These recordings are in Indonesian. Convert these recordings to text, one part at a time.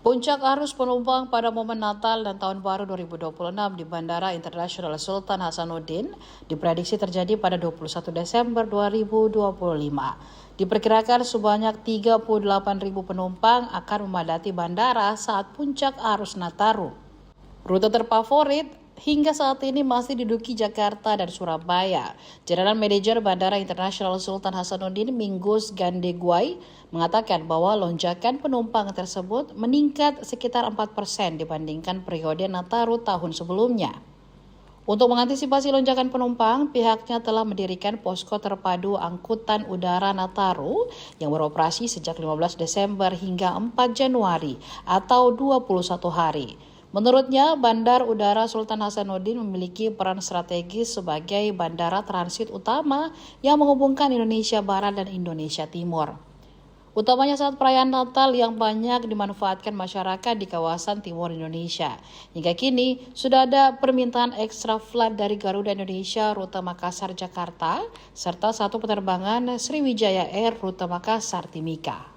Puncak arus penumpang pada momen Natal dan Tahun Baru 2026 di Bandara Internasional Sultan Hasanuddin diprediksi terjadi pada 21 Desember 2025. Diperkirakan sebanyak 38.000 penumpang akan memadati bandara saat puncak arus Nataru. Rute terfavorit hingga saat ini masih diduduki Jakarta dan Surabaya. General Manager Bandara Internasional Sultan Hasanuddin Minggus Gandegwai mengatakan bahwa lonjakan penumpang tersebut meningkat sekitar 4% dibandingkan periode Nataru tahun sebelumnya. Untuk mengantisipasi lonjakan penumpang, pihaknya telah mendirikan posko terpadu angkutan udara Nataru yang beroperasi sejak 15 Desember hingga 4 Januari atau 21 hari. Menurutnya, Bandar Udara Sultan Hasanuddin memiliki peran strategis sebagai bandara transit utama yang menghubungkan Indonesia Barat dan Indonesia Timur. Utamanya saat perayaan Natal yang banyak dimanfaatkan masyarakat di kawasan timur Indonesia. Hingga kini, sudah ada permintaan ekstra flight dari Garuda Indonesia rute Makassar Jakarta, serta satu penerbangan Sriwijaya Air rute Makassar Timika.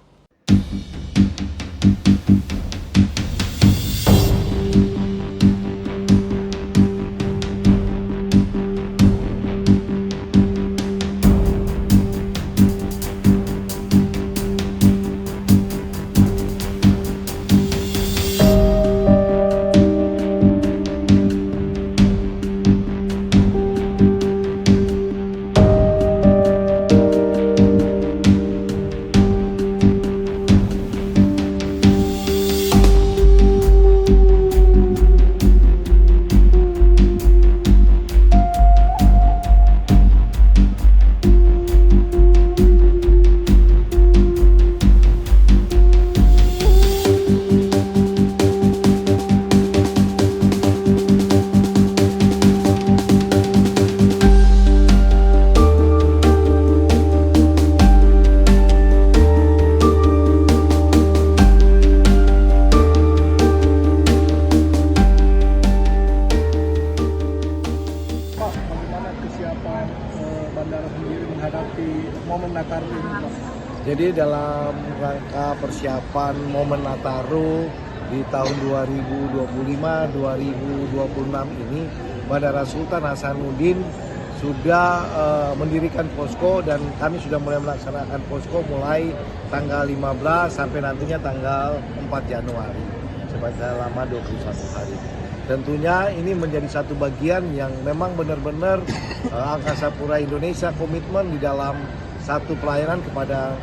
Bandara sendiri menghadapi momen Nataru ini, Pak? Jadi dalam rangka persiapan momen Nataru di tahun 2025-2026 ini, Bandara Sultan Hasanuddin sudah mendirikan posko dan kami sudah mulai melaksanakan posko mulai tanggal 15 sampai nantinya tanggal 4 Januari selama 21 hari. Tentunya ini menjadi satu bagian yang memang benar-benar Angkasa Pura Indonesia komitmen di dalam satu pelayanan kepada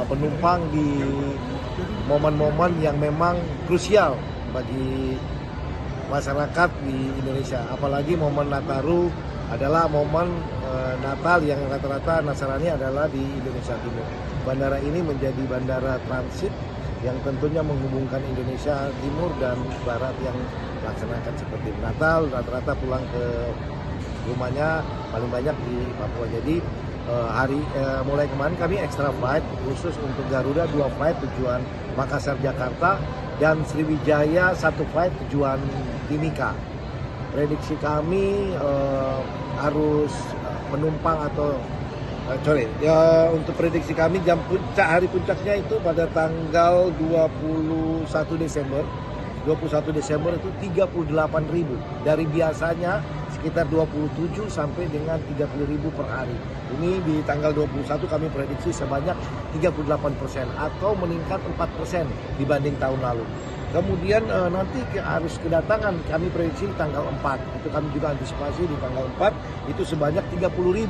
penumpang di momen-momen yang memang krusial bagi masyarakat di Indonesia. Apalagi momen Nataru adalah momen Natal yang rata-rata Nasrani adalah di Indonesia Timur. Bandara ini menjadi bandara transit yang tentunya menghubungkan Indonesia Timur dan Barat yang melaksanakan seperti Natal, rata-rata pulang ke rumahnya paling banyak di Papua. Jadi mulai kemarin kami extra flight khusus untuk Garuda 2 flight tujuan Makassar Jakarta dan Sriwijaya 1 flight tujuan Timika. Prediksi kami arus penumpang atau untuk prediksi kami hari puncaknya itu pada tanggal 21 Desember. 21 Desember itu 38.000 dari biasanya sekitar 27 sampai dengan 30.000 per hari. Ini di tanggal 21 kami prediksi sebanyak 38% atau meningkat 4% dibanding tahun lalu. Kemudian nanti harus kedatangan kami prediksi tanggal 4. Itu kami juga antisipasi di tanggal 4 itu sebanyak 30.000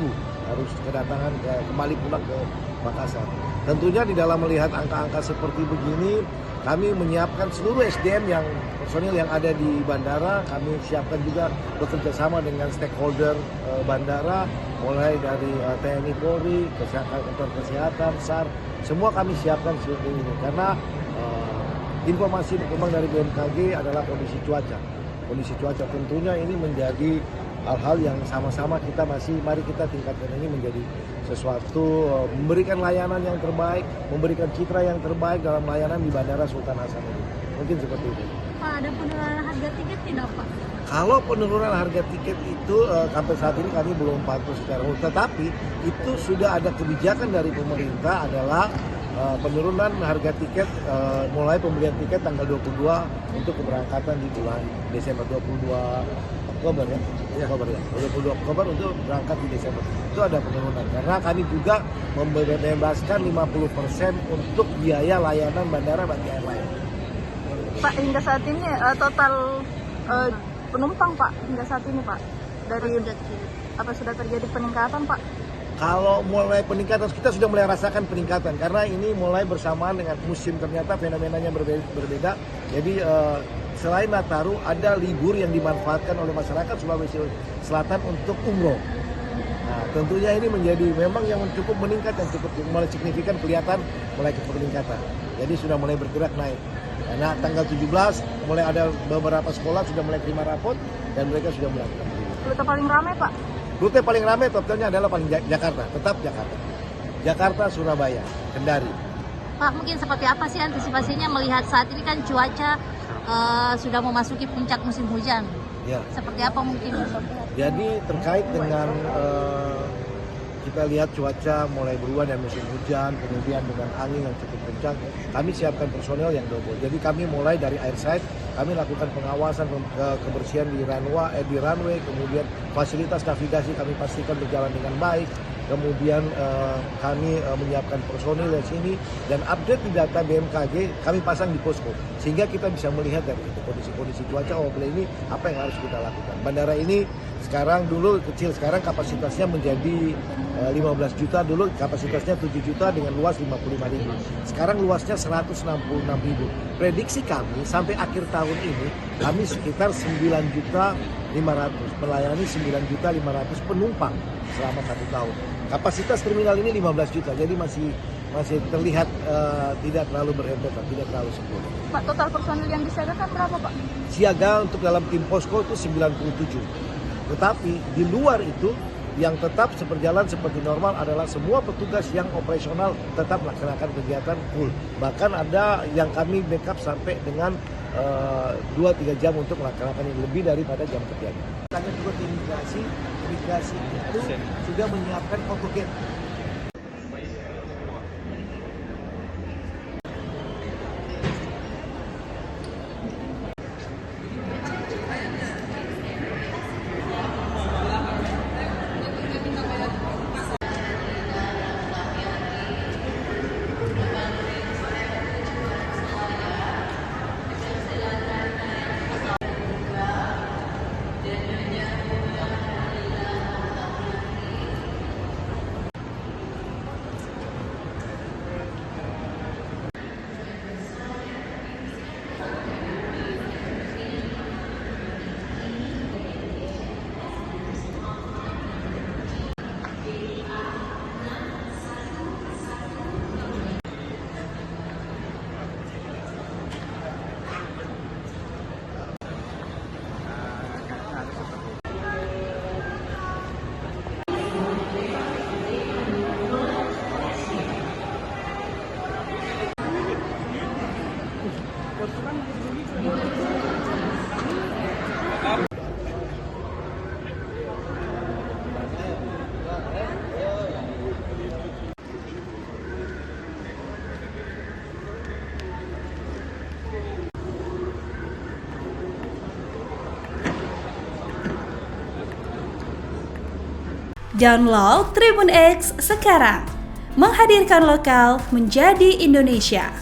harus kedatangan kembali pulang ke Makassar. Tentunya di dalam melihat angka-angka seperti begini, kami menyiapkan seluruh SDM yang personil yang ada di bandara. Kami siapkan juga bekerja sama dengan stakeholder bandara, mulai dari TNI Polri, kantor kesehatan, SAR, semua kami siapkan seperti ini karena informasi berkembang dari BMKG adalah kondisi cuaca. Kondisi cuaca tentunya ini menjadi hal-hal yang sama-sama mari kita tingkatkan ini menjadi sesuatu, memberikan layanan yang terbaik, memberikan citra yang terbaik dalam layanan di Bandara Sultan Hasanuddin. Mungkin seperti itu. Pak, ada penurunan harga tiket tidak, Pak? Kalau penurunan harga tiket itu sampai saat ini kami belum pantau secara umum, tetapi itu sudah ada kebijakan dari pemerintah adalah penurunan harga tiket mulai pembelian tiket tanggal 22 untuk keberangkatan di bulan Desember 22 Oktober ya. Oktober ya. 22 Oktober untuk berangkat di Desember. Itu ada penurunan karena kami juga membebaskan 50% untuk biaya layanan bandara bagi airline. Pak, hingga saat ini total penumpang Pak hingga saat ini Pak dari apa sudah terjadi peningkatan Pak? Kalau mulai peningkatan, kita sudah mulai rasakan peningkatan karena ini mulai bersamaan dengan musim, ternyata fenomenanya berbeda. Jadi selain Nataru ada libur yang dimanfaatkan oleh masyarakat Sulawesi Selatan untuk umroh. Nah, tentunya ini menjadi memang yang cukup meningkat, yang cukup mulai signifikan kelihatan mulai peningkatan. Jadi sudah mulai bergerak naik. Karena tanggal 17 mulai ada beberapa sekolah sudah mulai terima rapot dan mereka sudah melakukan itu. Rute paling ramai Pak? Rute paling ramai totalnya adalah paling Jakarta, tetap Jakarta. Jakarta, Surabaya, Kendari. Pak, mungkin seperti apa sih antisipasinya melihat saat ini kan cuaca sudah memasuki puncak musim hujan. Ya. Seperti apa mungkin? Jadi terkait dengan kita lihat cuaca mulai berubah dan musim hujan, kemudian dengan angin yang cukup kencang, kami siapkan personel yang double. Jadi kami mulai dari airside, kami lakukan pengawasan kebersihan di runway, kemudian fasilitas navigasi kami pastikan berjalan dengan baik. Kemudian kami menyiapkan personil di sini dan update di data BMKG kami pasang di posko sehingga kita bisa melihat dari kondisi cuaca ini apa yang harus kita lakukan. Bandara ini sekarang dulu kecil, sekarang kapasitasnya menjadi 15 juta, dulu kapasitasnya 7 juta dengan luas 55.000. Sekarang luasnya 166.000. Prediksi kami sampai akhir tahun ini kami sekitar 9.500.000 melayani 9.500.000 penumpang selama 1 tahun. Kapasitas terminal ini 15 juta, jadi masih terlihat tidak terlalu berhempetan, tidak terlalu sempurna. Pak, total personil yang disiagakan berapa Pak? Siaga untuk dalam tim posko itu 97. Tetapi di luar itu yang tetap seperjalan seperti normal adalah semua petugas yang operasional tetap melaksanakan kegiatan full. Bahkan ada yang kami backup sampai dengan 2-3 jam untuk melaksanakan yang lebih daripada jam kerjanya. Kami juga imigrasi itu sudah menyiapkan autogate. Download Tribun X sekarang, menghadirkan lokal menjadi Indonesia.